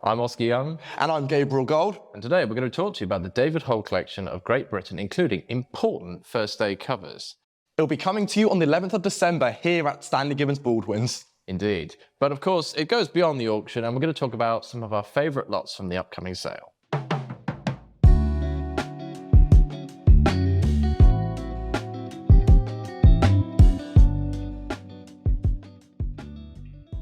I'm Oscar Young. And I'm Gabriel Gold. And today we're going to talk to you about the David Holl Collection of Great Britain, including important first day covers. It'll be coming to you on the 11th of December here at Stanley Gibbons Baldwin's. Indeed. But of course, it goes beyond the auction, and we're going to talk about some of our favourite lots from the upcoming sale.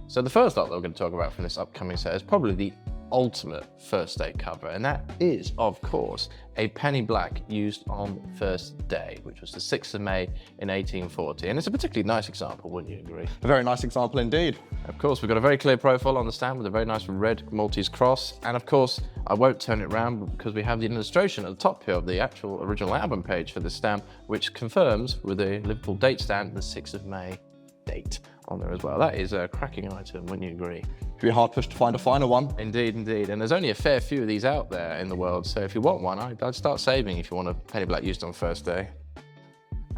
So the first lot that we're going to talk about from this upcoming set is probably the ultimate first day cover, and that is, of course, a penny black used on first day, which was the 6th of May in 1840. And it's a particularly nice example, wouldn't you agree? A very nice example indeed. Of course, we've got a very clear profile on the stamp with a very nice red Maltese cross. And of course, I won't turn it around because we have the illustration at the top here of the actual original album page for this stamp, which confirms with a Liverpool date stamp the 6th of May date on there as well. That is a cracking item, wouldn't you agree? It'd be hard pushed to find a finer one. Indeed, indeed. And there's only a fair few of these out there in the world, so if you want one, I'd start saving if you want a penny black used on first day.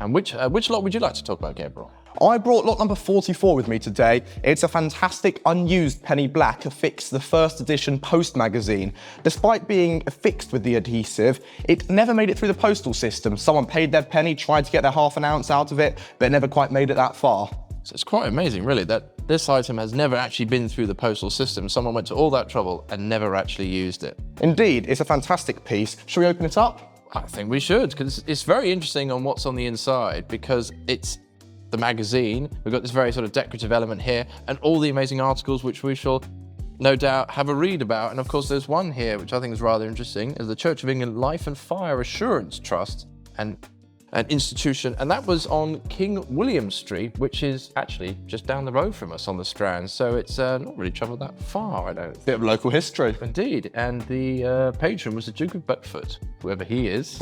And which lot would you like to talk about, Gabriel? I brought lot number 44 with me today. It's a fantastic unused penny black affixed to the first edition Post magazine. Despite being affixed with the adhesive, it never made it through the postal system. Someone paid their penny, tried to get their half an ounce out of it, but it never quite made it that far. So it's quite amazing, really, that this item has never actually been through the postal system. Someone went to all that trouble and never actually used it. Indeed, it's a fantastic piece. Shall we open it up? I think we should, because it's very interesting on what's on the inside, because it's the magazine. We've got this very sort of decorative element here, and all the amazing articles which we shall no doubt have a read about. And of course, there's one here which I think is rather interesting, is the Church of England Life and Fire Assurance Trust and an institution, and that was on King William Street, which is actually just down the road from us on the Strand. So it's not really travelled that far, I don't think. Bit of local history. Indeed, and the patron was the Duke of Bedford, whoever he is,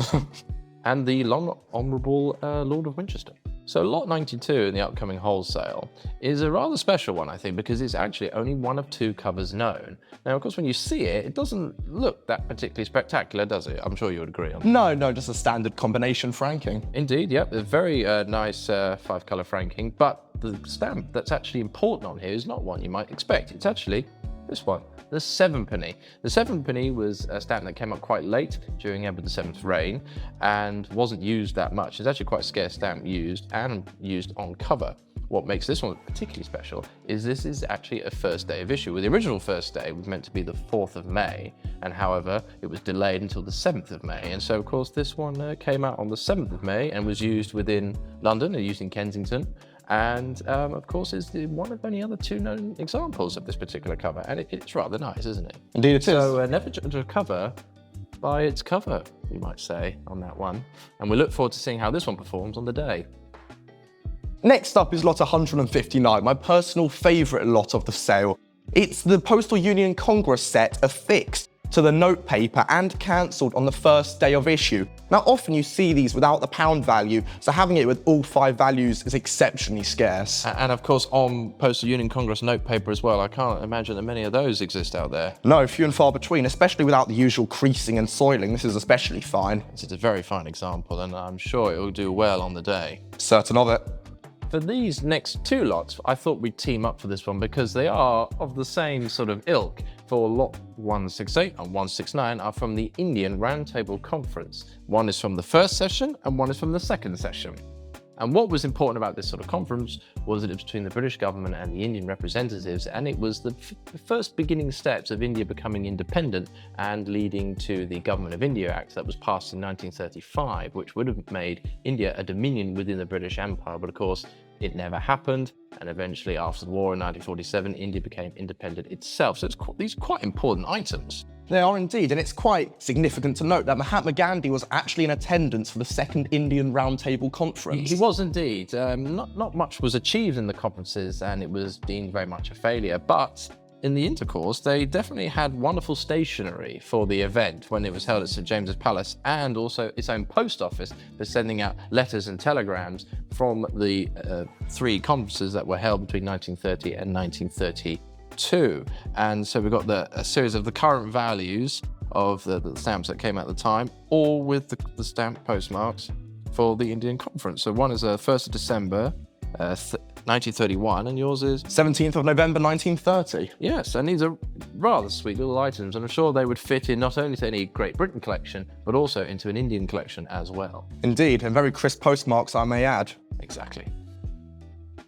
and the long honourable Lord of Winchester. So lot 92 in the upcoming wholesale is a rather special one, I think, because it's actually only one of two covers known. Now, of course, when you see it, it doesn't look that particularly spectacular, does it? I'm sure you would agree on that. No, just a standard combination franking. Indeed, yep. A very nice 5-colour franking, but the stamp that's actually important on here is not one you might expect. It's actually this one, the 7-penny. The 7-penny was a stamp that came up quite late during Edward VII's reign and wasn't used that much. It's actually quite a scarce stamp used and used on cover. What makes this one particularly special is this is actually a first day of issue. Well, the original first day was meant to be the 4th of May, and however, it was delayed until the 7th of May. And so, of course, this one came out on the 7th of May and was used within London, used in Kensington. And of course, is one of only other two known examples of this particular cover. And it's rather nice, isn't it? Indeed it is. So never judge a cover by its cover, you might say, on that one. And we look forward to seeing how this one performs on the day. Next up is lot 159, my personal favourite lot of the sale. It's the Postal Union Congress set affixed to the note paper and cancelled on the first day of issue. Now, often you see these without the pound value, so having it with all 5 values is exceptionally scarce. And of course, on Postal Union Congress note paper as well, I can't imagine that many of those exist out there. No, few and far between, especially without the usual creasing and soiling. This is especially fine. It's a very fine example, and I'm sure it will do well on the day. Certain of it. For these next two lots, I thought we'd team up for this one because they are of the same sort of ilk. For lot 168 and 169 are from the Indian Round Table Conference. One is from the first session and one is from the second session. And what was important about this sort of conference was that it was between the British government and the Indian representatives, and it was the first beginning steps of India becoming independent and leading to the Government of India Act that was passed in 1935, which would have made India a dominion within the British Empire. But of course, it never happened, and eventually after the war in 1947, India became independent itself. So these are quite important items. They are indeed, and it's quite significant to note that Mahatma Gandhi was actually in attendance for the second Indian Round Table Conference. He was indeed. Not much was achieved in the conferences, and it was deemed very much a failure, but in the intercourse, they definitely had wonderful stationery for the event when it was held at St James's Palace, and also its own post office for sending out letters and telegrams from the 3 conferences that were held between 1930 and 1932. And so we've got a series of the current values of the stamps that came out at the time, all with the stamp postmarks for the Indian conference. So one is 1st of December, 1931, and yours is? 17th of November 1930. Yes, and these are rather sweet little items, and I'm sure they would fit in not only to any Great Britain collection, but also into an Indian collection as well. Indeed, and very crisp postmarks, I may add. Exactly.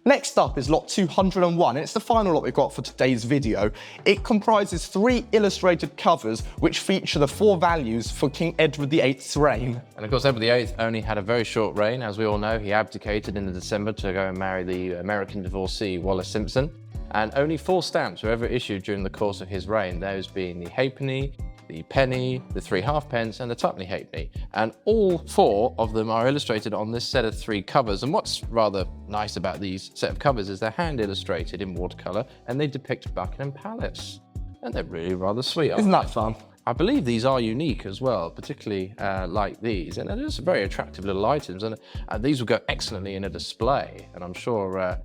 Next up is lot 201, and it's the final lot we've got for today's video. It comprises 3 illustrated covers which feature the 4 values for King Edward VIII's reign. And of course, Edward VIII only had a very short reign. As we all know, he abdicated in December to go and marry the American divorcee Wallis Simpson. And only 4 stamps were ever issued during the course of his reign, those being the halfpenny, the penny, the 3 halfpence, and the twopenny halfpenny. And all 4 of them are illustrated on this set of 3 covers. And what's rather nice about these set of covers is they're hand illustrated in watercolour, and they depict Buckingham Palace. And they're really rather sweet. Isn't that fun? I believe these are unique as well, particularly like these, and they're just very attractive little items, and these will go excellently in a display, and I'm sure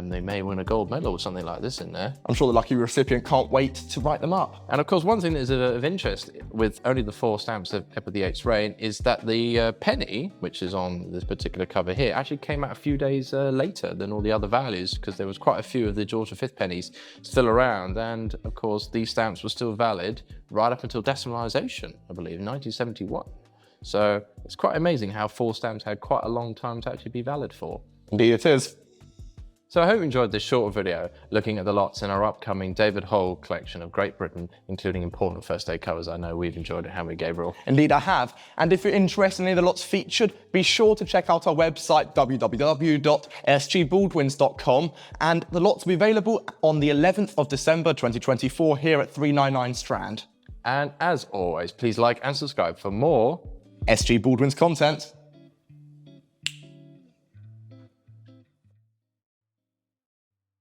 they may win a gold medal with something like this in there. I'm sure the lucky recipient can't wait to write them up. And of course, one thing that is of interest with only the 4 stamps of Edward VIII's reign is that the penny, which is on this particular cover here, actually came out a few days later than all the other values, because there was quite a few of the George V pennies still around, and of course these stamps were still valid right up until decimalisation, I believe, in 1971. So it's quite amazing how 4 stamps had quite a long time to actually be valid for. Indeed it is. So I hope you enjoyed this short video looking at the lots in our upcoming David Holl collection of Great Britain, including important first day covers. I know we've enjoyed it, haven't we, Gabriel? Indeed I have. And if you're interested in any of the lots featured, be sure to check out our website, www.sgbaldwins.com. And the lots will be available on the 11th of December 2024 here at 399 Strand. And as always, please like and subscribe for more SG Baldwin's content.